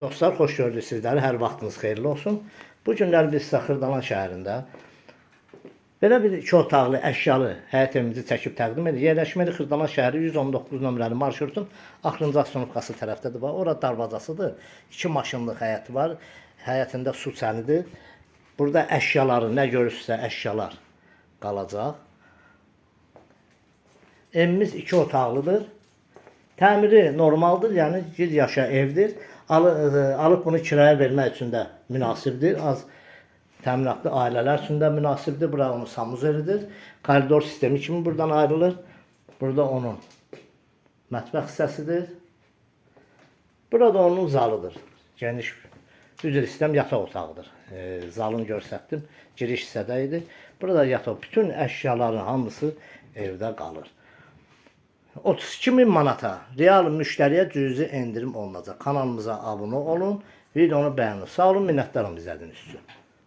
Dostlar, xoş gördük sizləri. Hər vaxtınız xeyirli olsun. Bu günlər biz Xırdalan şəhərində belə bir 2 otaqlı əşyalı həyət evimizi çəkib təqdim edirik. Yerləşməli Xırdalan şəhəri 119 nömrəli marşrutun axırıncı avtonovkası tərəfdədir. Orada darvazasıdır. 2 maşınlıq həyəti var. Həyətində su çənidir. Burada əşyaları nə görürsə əşyalar qalacaq. Evimiz 2 otaqlıdır. Təmiri normaldır, yəni bir yaşa evdir. Alıb bunu kiraya vermək üçün də münasibdir. Az təminatlı ailələr üçün də münasibdir. Bura onun sanuzelidir. Koridor sistemi kimi buradan ayrılır. Burada onun mətbəx hissəsidir. Burada onun zalıdır. Geniş, üzr istəyirəm, yataq otağıdır. Zalını göstərdim. Giriş hissədə idi. Burada yataq, bütün əşyaların hamısı evdə qalır. 32.000 manata real müştəriyə cüzi endirim olunacaq. Kanalımıza abunə olun, videonu bəyənin. Sağ olun, minnətdarım izlədiyiniz üçün.